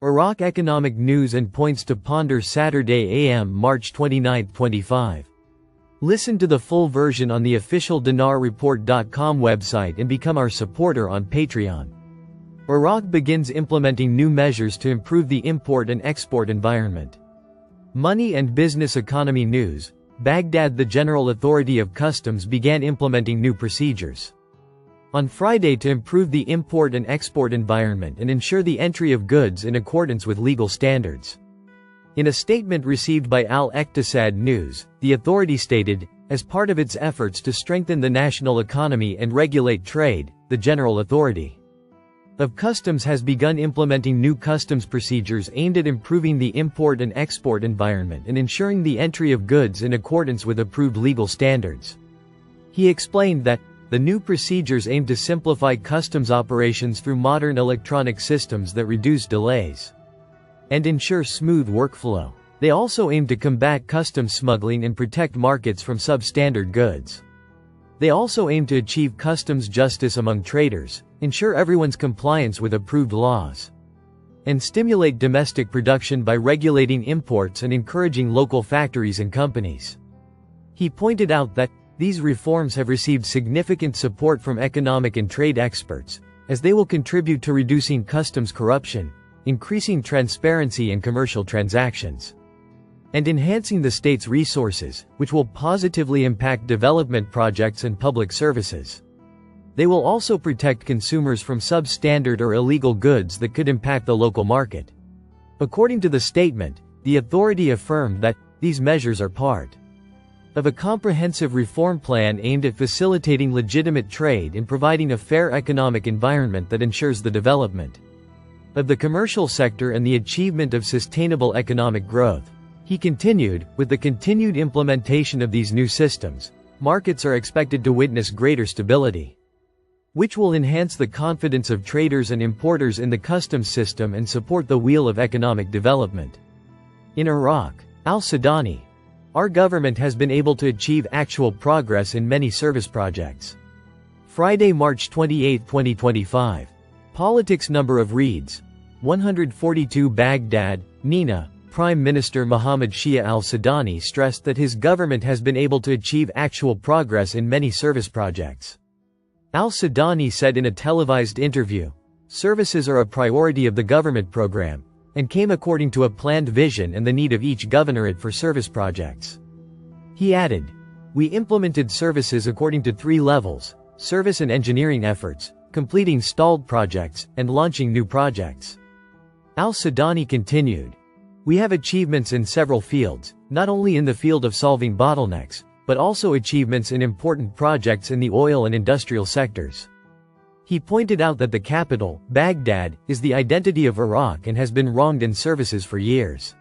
Iraq Economic News and Points to Ponder Saturday AM March 29, 25. Listen to the full version on the official dinarreport.com website and become our supporter on Patreon. Iraq begins implementing new measures to improve the import and export environment. Money and Business Economy News. Baghdad. The General Authority of Customs began implementing new procedures on Friday to improve the import and export environment and ensure the entry of goods in accordance with legal standards. In a statement received by Al-Iqtisad News, the authority stated, as part of its efforts to strengthen the national economy and regulate trade, the General Authority of Customs has begun implementing new customs procedures aimed at improving the import and export environment and ensuring the entry of goods in accordance with approved legal standards. He explained that the new procedures aim to simplify customs operations through modern electronic systems that reduce delays and ensure smooth workflow. They also aim to combat customs smuggling and protect markets from substandard goods. They also aim to achieve customs justice among traders, ensure everyone's compliance with approved laws, and stimulate domestic production by regulating imports and encouraging local factories and companies. He pointed out that these reforms have received significant support from economic and trade experts, as they will contribute to reducing customs corruption, increasing transparency in commercial transactions, and enhancing the state's resources, which will positively impact development projects and public services. They will also protect consumers from substandard or illegal goods that could impact the local market. According to the statement, the authority affirmed that these measures are part of a comprehensive reform plan aimed at facilitating legitimate trade and providing a fair economic environment that ensures the development of the commercial sector and the achievement of sustainable economic growth. He continued, with the continued implementation of these new systems, markets are expected to witness greater stability, which will enhance the confidence of traders and importers in the customs system and support the wheel of economic development. In Iraq, Al-Sudani, our government has been able to achieve actual progress in many service projects. Friday, March 28, 2025. Politics. Number of reads 142. Baghdad, Nina. Prime Minister Mohammed Shia al-Sudani stressed that his government has been able to achieve actual progress in many service projects. Al-Sudani said in a televised interview, "Services are a priority of the government program, and came according to a planned vision and the need of each governorate for service projects." He added, "We implemented services according to 3 levels: service and engineering efforts, completing stalled projects, and launching new projects." Al-Sudani continued, "We have achievements in several fields, not only in the field of solving bottlenecks, but also achievements in important projects in the oil and industrial sectors." He pointed out that the capital, Baghdad, is the identity of Iraq and has been wronged in services for years.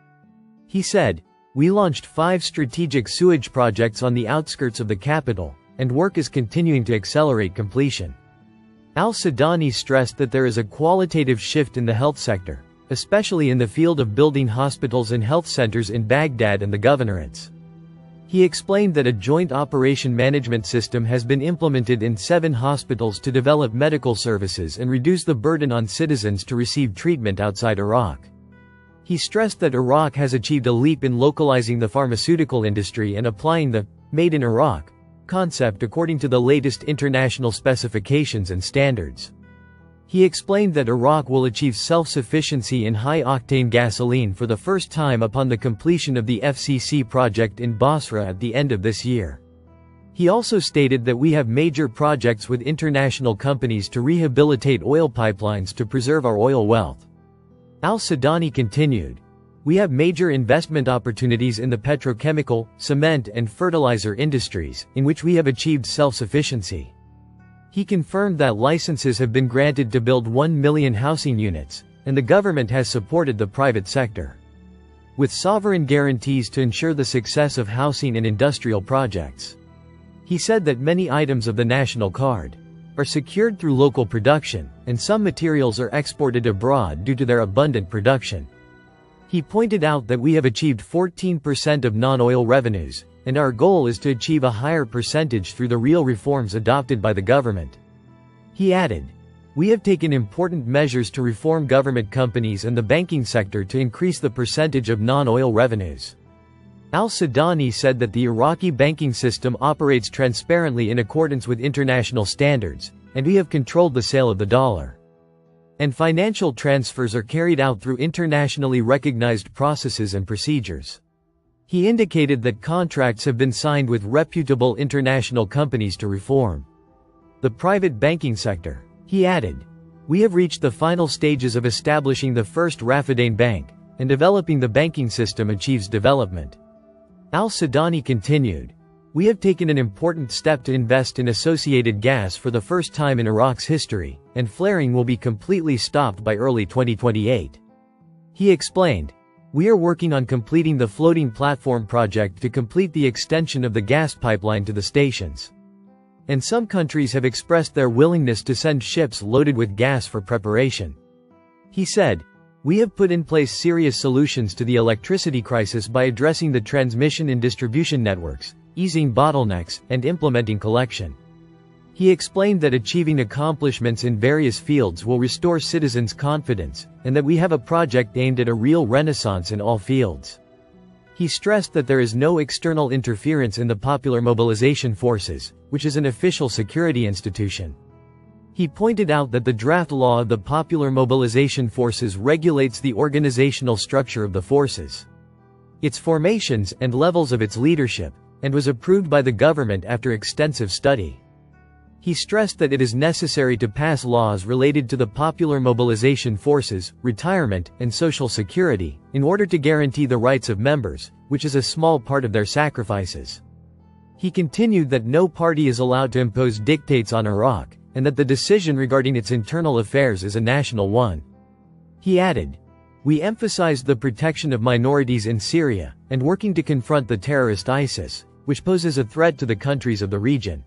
He said, "We launched 5 strategic sewage projects on the outskirts of the capital, and work is continuing to accelerate completion." Al-Sudani stressed that there is a qualitative shift in the health sector, especially in the field of building hospitals and health centers in Baghdad and the governorates. He explained that a joint operation management system has been implemented in 7 hospitals to develop medical services and reduce the burden on citizens to receive treatment outside Iraq. He stressed that Iraq has achieved a leap in localizing the pharmaceutical industry and applying the "Made in Iraq" concept according to the latest international specifications and standards. He explained that Iraq will achieve self-sufficiency in high-octane gasoline for the first time upon the completion of the FCC project in Basra at the end of this year. He also stated that we have major projects with international companies to rehabilitate oil pipelines to preserve our oil wealth. Al-Sudani continued, "We have major investment opportunities in the petrochemical, cement and fertilizer industries, in which we have achieved self-sufficiency." He confirmed that licenses have been granted to build 1 million housing units, and the government has supported the private sector with sovereign guarantees to ensure the success of housing and industrial projects. He said that many items of the national card are secured through local production, and some materials are exported abroad due to their abundant production. He pointed out that we have achieved 14% of non-oil revenues, and our goal is to achieve a higher percentage through the real reforms adopted by the government. He added, We have taken important measures to reform government companies and the banking sector to increase the percentage of non-oil revenues. Al-Sudani said that the Iraqi banking system operates transparently in accordance with international standards, and we have controlled the sale of the dollar. And financial transfers are carried out through internationally recognized processes and procedures. He indicated that contracts have been signed with reputable international companies to reform the private banking sector. He added, "We have reached the final stages of establishing the first Rafidane bank, and developing the banking system achieves development." Al-Sudani continued, "We have taken an important step to invest in associated gas for the first time in Iraq's history, and flaring will be completely stopped by early 2028. He explained, "We are working on completing the floating platform project to complete the extension of the gas pipeline to the stations. And some countries have expressed their willingness to send ships loaded with gas for preparation." He said, "We have put in place serious solutions to the electricity crisis by addressing the transmission and distribution networks, easing bottlenecks, and implementing collection." He explained that achieving accomplishments in various fields will restore citizens' confidence, and that we have a project aimed at a real renaissance in all fields. He stressed that there is no external interference in the Popular Mobilization Forces, which is an official security institution. He pointed out that the draft law of the Popular Mobilization Forces regulates the organizational structure of the forces, its formations and levels of its leadership, and was approved by the government after extensive study. He stressed that it is necessary to pass laws related to the Popular Mobilization Forces, retirement, and social security, in order to guarantee the rights of members, which is a small part of their sacrifices. He continued that no party is allowed to impose dictates on Iraq, and that the decision regarding its internal affairs is a national one. He added, "We emphasized the protection of minorities in Syria, and working to confront the terrorist ISIS, which poses a threat to the countries of the region."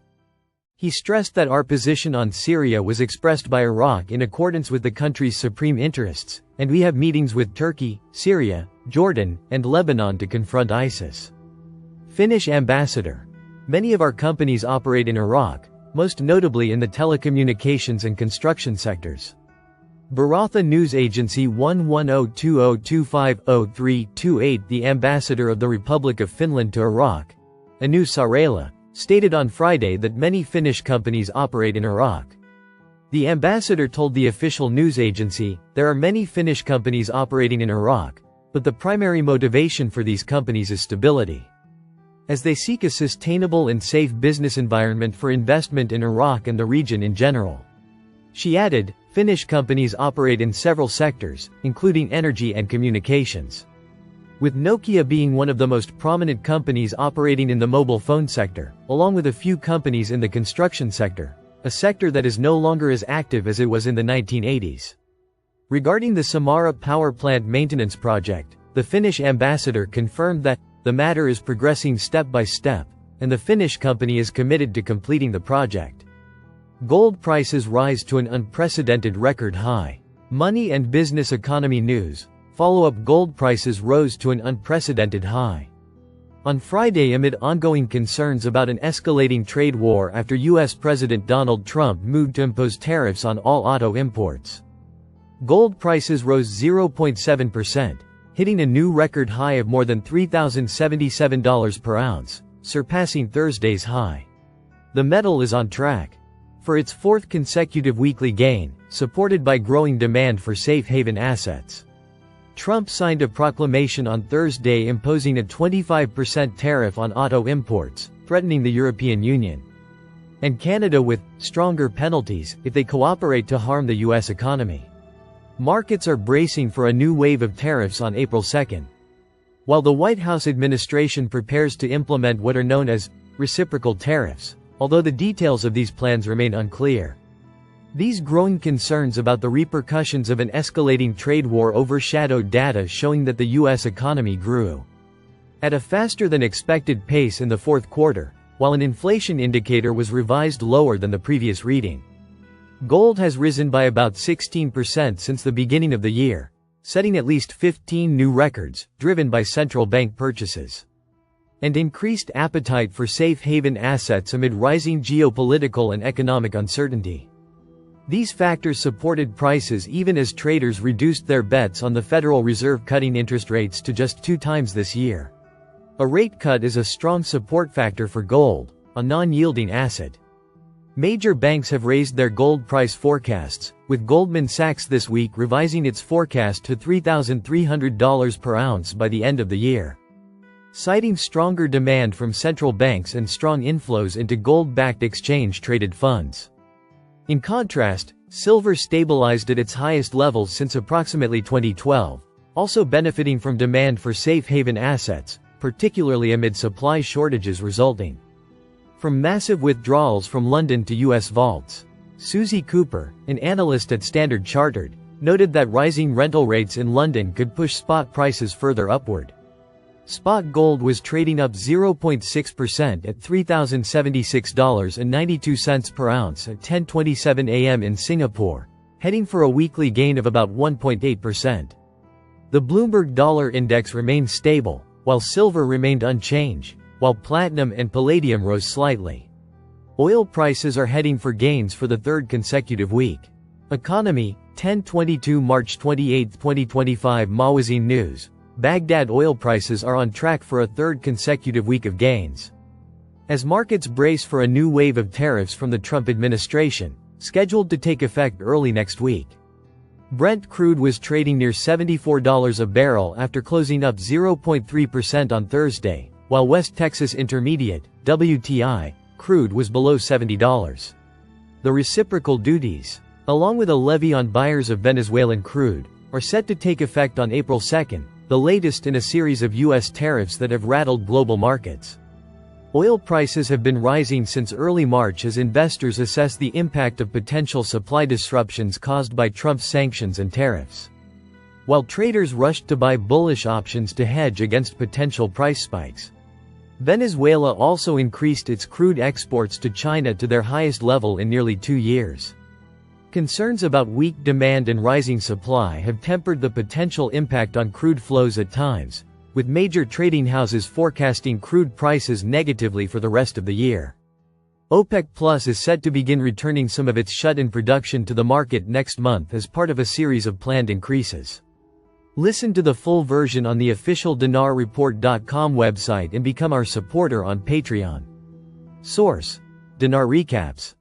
He stressed that our position on Syria was expressed by Iraq in accordance with the country's supreme interests, and we have meetings with Turkey, Syria, Jordan, and Lebanon to confront ISIS. Finnish ambassador. Many of our companies operate in Iraq, most notably in the telecommunications and construction sectors. Baratha News Agency 11020250328. The ambassador of the Republic of Finland to Iraq, Anu Sarela, stated on Friday that many Finnish companies operate in Iraq. The ambassador told the official news agency, "There are many Finnish companies operating in Iraq, but the primary motivation for these companies is stability, as they seek a sustainable and safe business environment for investment in Iraq and the region in general." She added, "Finnish companies operate in several sectors, including energy and communications, with Nokia being one of the most prominent companies operating in the mobile phone sector, along with a few companies in the construction sector, a sector that is no longer as active as it was in the 1980s. Regarding the Samara power plant maintenance project, the Finnish ambassador confirmed that the matter is progressing step by step, and the Finnish company is committed to completing the project. Gold prices rise to an unprecedented record high. Money and business economy news. Follow-up: gold prices rose to an unprecedented high on Friday amid ongoing concerns about an escalating trade war after U.S. President Donald Trump moved to impose tariffs on all auto imports. Gold prices rose 0.7%, hitting a new record high of more than $3,077 per ounce, surpassing Thursday's high. The metal is on track for its fourth consecutive weekly gain, supported by growing demand for safe haven assets. Trump signed a proclamation on Thursday imposing a 25% tariff on auto imports, threatening the European Union and Canada with stronger penalties if they cooperate to harm the U.S. economy. Markets are bracing for a new wave of tariffs on April 2. While the White House administration prepares to implement what are known as reciprocal tariffs, although the details of these plans remain unclear. These growing concerns about the repercussions of an escalating trade war overshadowed data showing that the U.S. economy grew at a faster than expected pace in the fourth quarter, while an inflation indicator was revised lower than the previous reading. Gold has risen by about 16% since the beginning of the year, setting at least 15 new records, driven by central bank purchases and increased appetite for safe haven assets amid rising geopolitical and economic uncertainty. These factors supported prices even as traders reduced their bets on the Federal Reserve cutting interest rates to just 2 times this year. A rate cut is a strong support factor for gold, a non-yielding asset. Major banks have raised their gold price forecasts, with Goldman Sachs this week revising its forecast to $3,300 per ounce by the end of the year. Citing stronger demand from central banks and strong inflows into gold-backed exchange-traded funds. In contrast, silver stabilized at its highest levels since approximately 2012, also benefiting from demand for safe haven assets, particularly amid supply shortages resulting from massive withdrawals from London to U.S. vaults. Susie Cooper, an analyst at Standard Chartered, noted that rising rental rates in London could push spot prices further upward. Spot gold was trading up 0.6% at $3,076.92 per ounce at 10:27 a.m. in Singapore, heading for a weekly gain of about 1.8%. The Bloomberg Dollar Index remained stable, while silver remained unchanged, while platinum and palladium rose slightly. Oil prices are heading for gains for the third consecutive week. Economy, 10/22 March 28, 2025 Mawazine News. Baghdad oil prices are on track for a third consecutive week of gains. As markets brace for a new wave of tariffs from the Trump administration, scheduled to take effect early next week. Brent crude was trading near $74 a barrel after closing up 0.3% on Thursday, while West Texas Intermediate, WTI, crude was below $70. The reciprocal duties, along with a levy on buyers of Venezuelan crude, are set to take effect on April 2, the latest in a series of U.S. tariffs that have rattled global markets. Oil prices have been rising since early March as investors assess the impact of potential supply disruptions caused by Trump's sanctions and tariffs. While traders rushed to buy bullish options to hedge against potential price spikes. Venezuela also increased its crude exports to China to their highest level in nearly 2 years. Concerns about weak demand and rising supply have tempered the potential impact on crude flows at times, with major trading houses forecasting crude prices negatively for the rest of the year. OPEC Plus is set to begin returning some of its shut-in production to the market next month as part of a series of planned increases. Listen to the full version on the official dinarreport.com website and become our supporter on Patreon. Source: Dinar Recaps.